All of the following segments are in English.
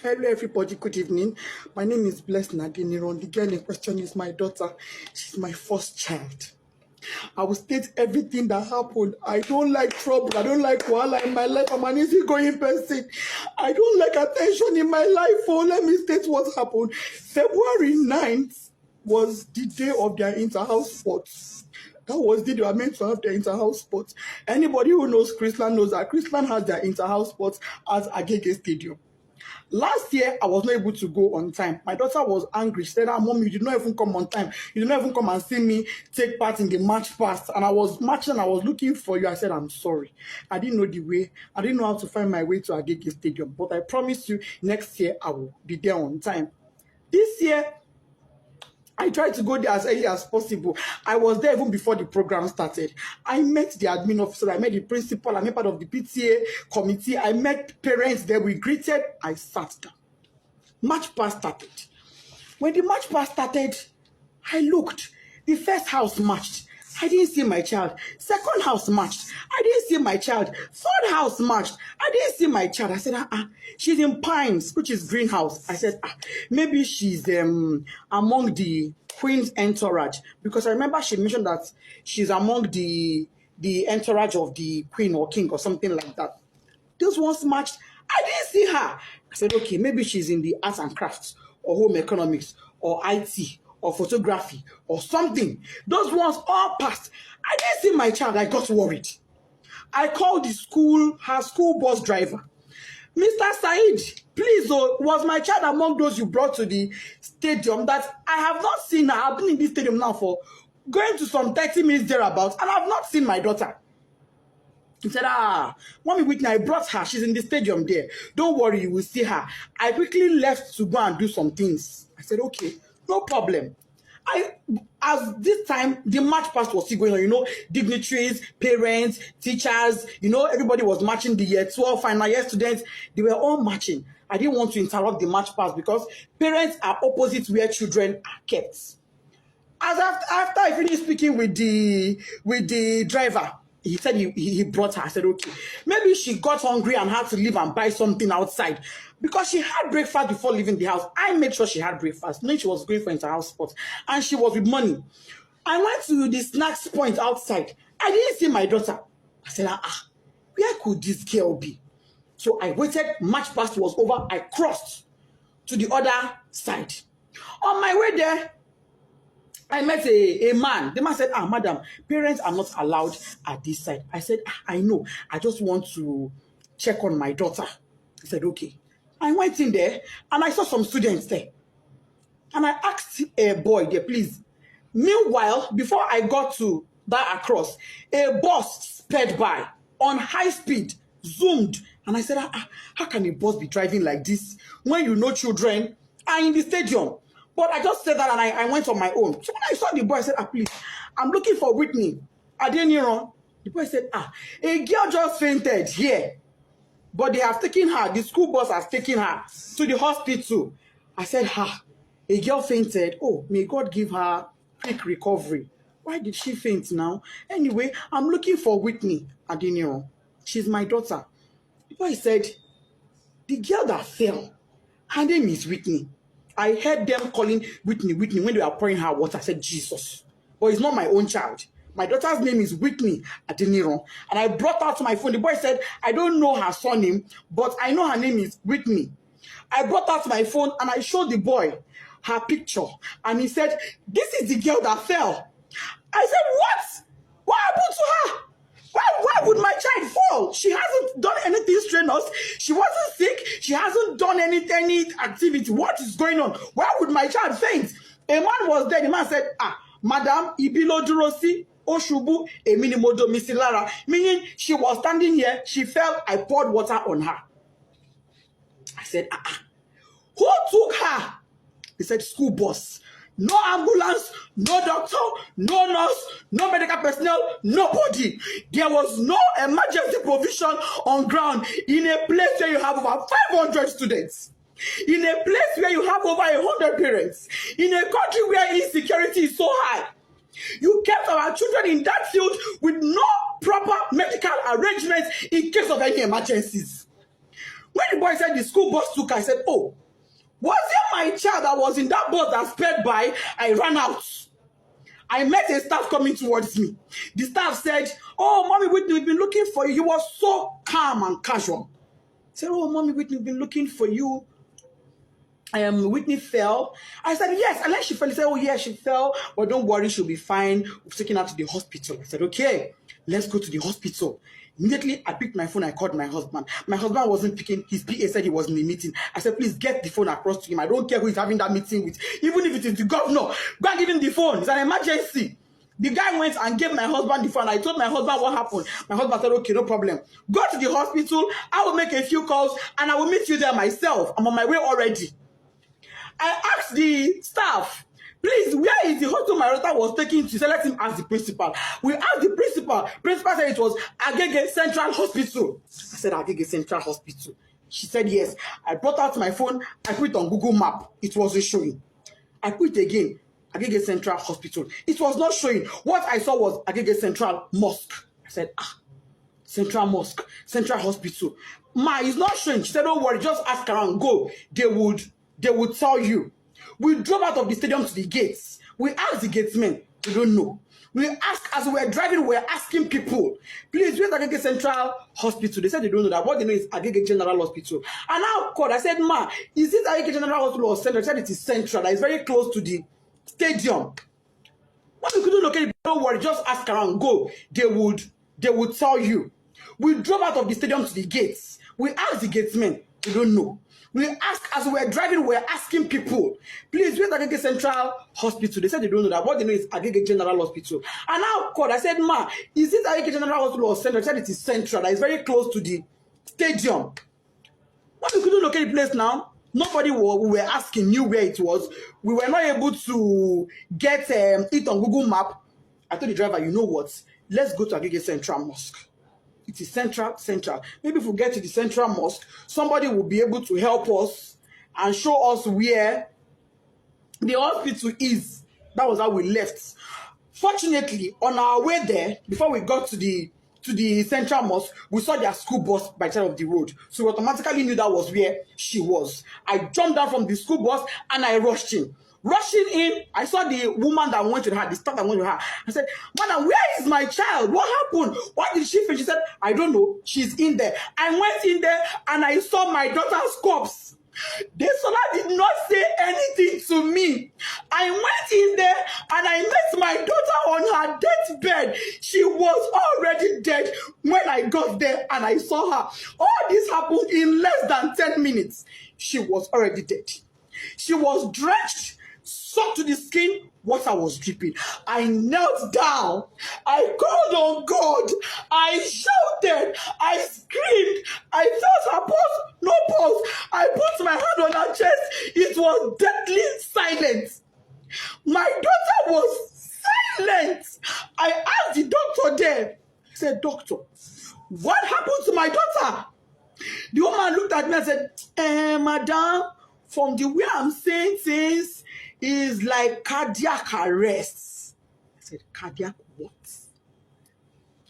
Hello everybody, good evening. My name is Blessed Nadine. The girl in question is my daughter. She's my first child. I will state everything that happened. I don't like trouble. I don't like wahala in my life. I'm an easygoing person. I don't like attention in my life. Oh, let me state what happened. February 9th was the day of their inter-house sports. That was the day they were meant to have their inter-house sports. Anybody who knows Chrisland knows that Chrisland has their inter-house sports at Agege Stadium. Last year, I was not able to go on time. My daughter was angry. She said, Mom, you did not even come on time. You did not even come and see me take part in the match past. And I was marching and I was looking for you. I said, I'm sorry. I didn't know the way. I didn't know how to find my way to Agege Stadium. But I promise you, next year, I will be there on time. This year, I tried to go there as early as possible. I was there even before the program started. I met the admin officer, I met the principal, I met part of the PTA committee, I met parents there, we greeted, I sat down. Match pass started. When the match pass started, I looked. The first house matched. I didn't see my child. Second house matched. I didn't see my child. Third house matched. I didn't see my child. I said, she's in Pines, which is greenhouse. I said, maybe she's among the queen's entourage. Because I remember she mentioned that she's among the entourage of the queen or king or something like that. Those ones matched. I didn't see her. I said, okay, maybe she's in the arts and crafts or home economics or IT or photography or something. Those ones all passed. I didn't see my child. I got worried. I called the school, her school bus driver. Mr. Said, please, was my child among those you brought to the stadium that I have not seen her? I've been in this stadium now for going to some 30 minutes thereabouts and I've not seen my daughter. He said, Mommy Whitney, I brought her. She's in the stadium there. Don't worry, you will see her. I quickly left to go and do some things. I said, okay, no problem. As this time, the march past was still going on, dignitaries, parents, teachers, everybody was marching. The year 12 final year students, they were all marching. I didn't want to interrupt the march past because parents are opposite where children are kept. As after I finished speaking with the driver, he said he brought her. I said, okay. Maybe she got hungry and had to leave and buy something outside. Because she had breakfast before leaving the house. I made sure she had breakfast, knowing she was going for inter-house sports. And she was with money. I went to the snacks point outside. I didn't see my daughter. I said, where could this girl be? So I waited. March past was over. I crossed to the other side. On my way there, I met a man. The man said, madam, parents are not allowed at this side. I said, I know. I just want to check on my daughter. He said, okay. I went in there and I saw some students there. And I asked a boy there, please. Meanwhile, before I got to that across, a bus sped by on high speed, zoomed. And I said, how can a bus be driving like this when children are in the stadium? But I just said that and I went on my own. So when I saw the boy, I said, please, I'm looking for Whitney. The boy said, a girl just fainted here. But they have taken her, the school bus has taken her to the hospital. I said, a girl fainted. Oh, may God give her quick recovery. Why did she faint now? Anyway, I'm looking for Whitney Adeniran. She's my daughter. The boy said, the girl that fell, her name is Whitney. I heard them calling Whitney when they were pouring her water. I said, Jesus. But it's not my own child. My daughter's name is Whitney Adeniran. And I brought out my phone. The boy said, I don't know her surname, but I know her name is Whitney. I brought out my phone and I showed the boy her picture. And he said, this is the girl that fell. I said, what? What happened to her? Why would my child fall? She hasn't done anything strenuous. She wasn't sick. She hasn't done any activity. What is going on? Why would my child faint? A man was there. The man said, Madam, Ibilo Durosi, Oshubu, Eminimodo Misilara. Meaning she was standing here. She fell. I poured water on her. I said, who took her? He said, school bus. No ambulance, no doctor, no nurse, no medical personnel, nobody. There was no emergency provision on ground in a place where you have over 500 students. In a place where you have over 100 parents. In a country where insecurity is so high. You kept our children in that field with no proper medical arrangements in case of any emergencies. When the boy said the school bus took her, I said, oh, was it my child that was in that bus that sped by? I ran out. I met a staff coming towards me. The staff said, oh, Mommy Whitney, we've been looking for you. He was so calm and casual. I said, oh, Mommy Whitney, we've been looking for you. Whitney fell. I said, yes, unless she fell. He said, oh, yeah, she fell, but don't worry, she'll be fine. We've taken her to the hospital. I said, okay, let's go to the hospital. Immediately, I picked my phone. I called my husband. My husband wasn't picking. His PA said he was in the meeting. I said, please get the phone across to him. I don't care who is having that meeting with. Even if it is the governor, go and give him the phone. It's an emergency. The guy went and gave my husband the phone. I told my husband what happened. My husband said, okay, no problem. Go to the hospital. I will make a few calls and I will meet you there myself. I'm on my way already. I asked the staff, please, where is the hospital my daughter was taken to? So let him ask the principal. We asked the principal. Principal said it was Agege Central Hospital. I said, Agege Central Hospital. She said, yes. I brought out my phone. I put it on Google Map. It wasn't showing. I put it again. Agege Central Hospital. It was not showing. What I saw was Agege Central Mosque. I said, Central Mosque, Central Hospital. Ma, it's not showing. She said, don't worry, just ask around. Go. They would tell you. We drove out of the stadium to the gates. We asked the gatesmen. We don't know. We asked, as we were driving, we were asking people, please, where's Agege Central Hospital? They said they don't know that. What they know is Agege General Hospital. And I called. I said, ma, is it Agege General Hospital or Central? They said it is Central. That is very close to the stadium. When we couldn't locate it, don't worry, just ask around. Go. They would tell you. We drove out of the stadium to the gates. We asked the gatesmen. We don't know. We asked, as we were driving, we were asking people, please, where's Agege Central Hospital? They said they don't know that. What they know is Agege General Hospital. And I called. I said, ma, is it Agege General Hospital or Central? They said it is Central. That is very close to the stadium. When we couldn't locate the place now, nobody we were asking knew where it was. We were not able to get it on Google Map. I told the driver, you know what? Let's go to Agege Central Mosque. It is central. Maybe if we get to the Central Mosque, somebody will be able to help us and show us where the hospital is. That was how we left. Fortunately, on our way there, before we got to the Central Mosque, we saw their school bus by the side of the road. So we automatically knew that was where she was. I jumped down from the school bus and I rushed in. Rushing in, I saw the woman that went with her, the staff that went with her. I said, Madam, where is my child? What happened? What did she feel? She said, I don't know. She's in there. I went in there and I saw my daughter's corpse. The Sola did not say anything to me. I went in there and I met my daughter on her deathbed. She was already dead when I got there and I saw her. All this happened in less than 10 minutes. She was already dead. She was drenched, soaked to the skin. Water was dripping. I knelt down. I called on God. I shouted. I screamed. I felt her pulse. No pulse. I put my hand on her chest. It was deadly silent. My daughter was silent. I asked the doctor there. He said, Doctor, what happened to my daughter? The woman looked at me and said, Madam, from the way I'm saying things, is like cardiac arrest. I said, cardiac what?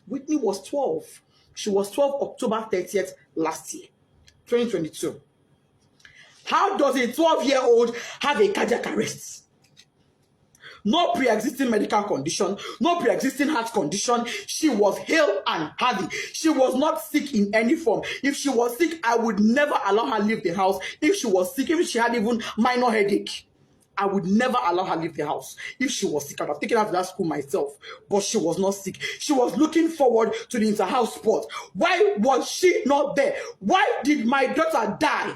Whitney was 12. She was 12 October 30th last year, 2022. How does a 12-year-old have a cardiac arrest? No pre-existing medical condition, no pre-existing heart condition. She was hale and healthy. She was not sick in any form. If she was sick, I would never allow her leave the house. If she was sick, if she had even minor headache, I would never allow her leave the house. If she was sick, I would have taken her to that school myself. But she was not sick. She was looking forward to the inter-house sport. Why was she not there? Why did my daughter die?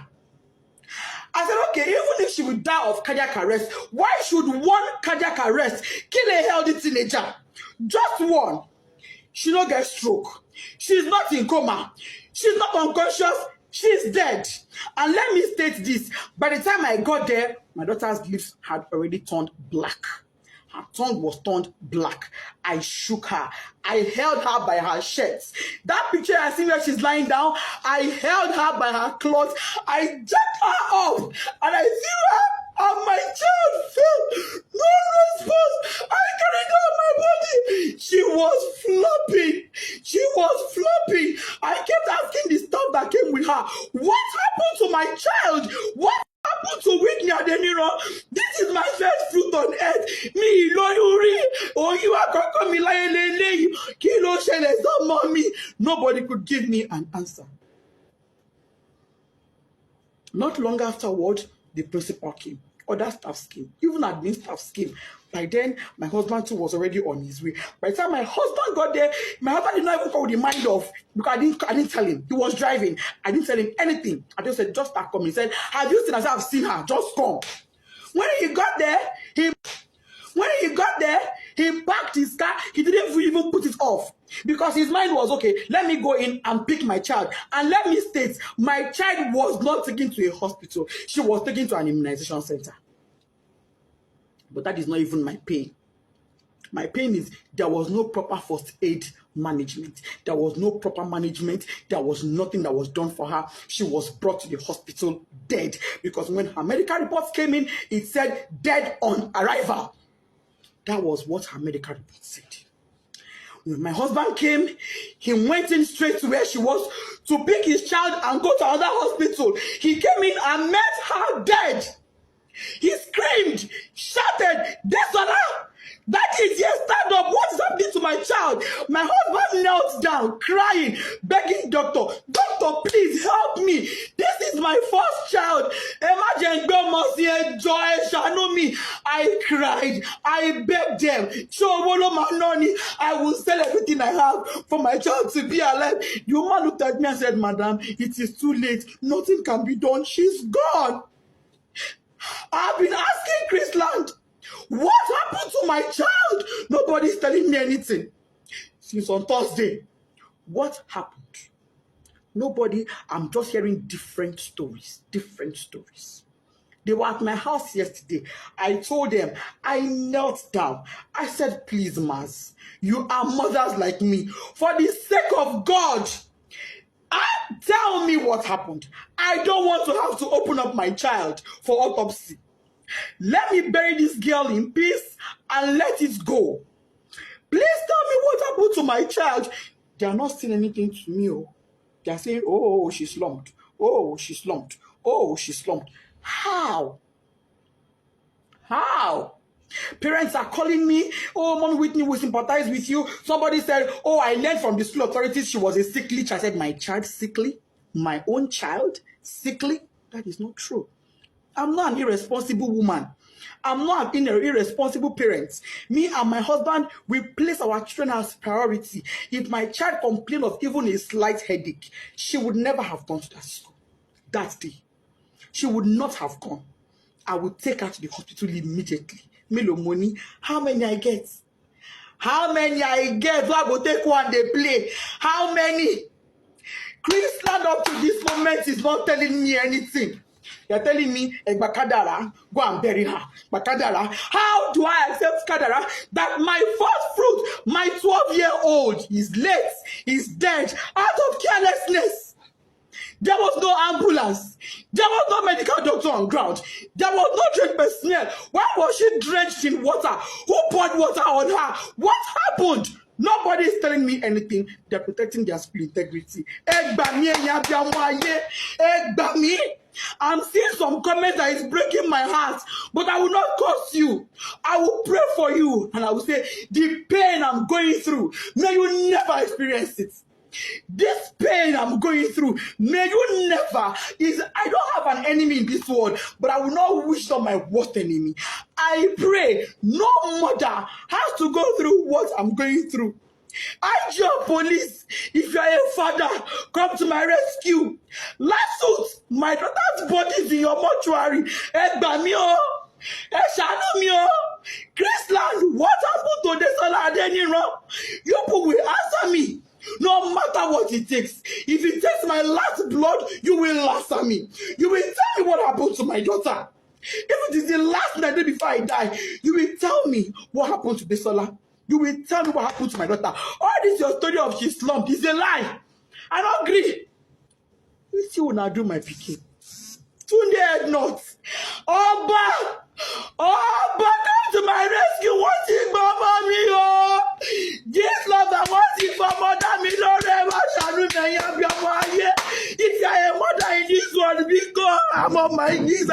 I said, okay, even if she would die of cardiac arrest, why should one cardiac arrest kill a healthy teenager? Just one. She don't get stroke. She's not in coma. She's not unconscious. She's dead. And let me state this. By the time I got there, my daughter's lips had already turned black. Her tongue was turned black. I shook her. I held her by her shirt. That picture I see where she's lying down, I held her by her clothes. I jacked her up and I threw her and my child fell. No response. I carried her on my body. She was flopping. She was flopping. I kept asking the staff that came with her, what This is my first fruit on earth. Me, Lord, oh, you are going to come like Kilo Shele, mommy. Nobody could give me an answer. Not long afterward, the principal came. Other staff came. Even admin staff came. By then, my husband too was already on his way. By the time my husband got there, my husband did not even call the mind off because I didn't tell him. He was driving. I didn't tell him anything. I just said, just start coming. He said, have you seen her? I said, I've seen her. Just come. When he got there, he parked his car. He didn't even put it off because his mind was, okay, let me go in and pick my child. And let me state, my child was not taken to a hospital. She was taken to an immunization center. But that is not even my pain. My pain is there was no proper first aid management. There was no proper management. There was nothing that was done for her. She was brought to the hospital dead because when her medical reports came in, it said dead on arrival. That was what her medical report said. When my husband came, he went in straight to where she was to pick his child and go to another hospital. He came in and met her dead. He screamed, shouted, Desola, that is, yes, stand up. What is happening to my child? My husband knelt down, crying, begging doctor, please help me. This is my first child. Imagine, joy, me. I cried. I begged them. I will sell everything I have for my child to be alive. The woman looked at me and said, Madam, it is too late. Nothing can be done. She's gone. I've been asking Chrisland, what happened to my child? Nobody's telling me anything. Since on Thursday, what happened? Nobody, I'm just hearing different stories. They were at my house yesterday. I told them, I knelt down. I said, please, Mas, you are mothers like me. For the sake of God, tell me what happened. I don't want to have to open up my child for autopsy. Let me bury this girl in peace and let it go. Please tell me what happened to my child. They are not saying anything to me. They are saying, oh, she's slumped. Oh, she's slumped. Oh, she's slumped. How? Parents are calling me. Oh, Mommy Whitney will sympathize with you. Somebody said, oh, I learned from the school authorities she was a sickly child. I said, my child sickly? My own child sickly? That is not true. I'm not an irresponsible woman. I'm not an irresponsible parent. Me and my husband, we place our children as priority. If my child complained of even a slight headache, she would never have gone to that school that day. She would not have gone. I would take her to the hospital immediately. Milo money. How many I get? How many I get? So I go take one, they play. How many? Chrisland up to this moment is not telling me anything. You're telling me, Bakadara, go and bury her. Bakadara, how do I accept Kadara that my first fruit, my 12-year-old, is late, is dead, out of carelessness? There was no ambulance. There was no medical doctor on ground. There was no trained personnel. Why was she drenched in water? Who poured water on her? What happened? Nobody is telling me anything. They're protecting their school integrity. I'm seeing some comments that is breaking my heart, but I will not curse you. I will pray for you, and I will say, the pain I'm going through, may you never experience it. This pain I'm going through, may you never. I don't have an enemy in this world, but I will not wish on my worst enemy. I pray no mother has to go through what I'm going through. IG police, if you are a father, come to my rescue. Last suit, my daughter's body is in your mortuary. Chrisland, what happened to Desola Adeniro? You people will answer me. No matter what it takes. If it takes my last blood, you will answer me. You will tell me what happened to my daughter. If it is the last night before I die, you will tell me what happened to Desola. You will tell me what happened to my daughter. All this your story of she slumped is a lie. I don't agree. You see when I do my picking. Tunde not. Oba, come to my rescue. What is Mama me? Oh, this love I want it for mother me. If you are a mother in this world, because I'm on my knees.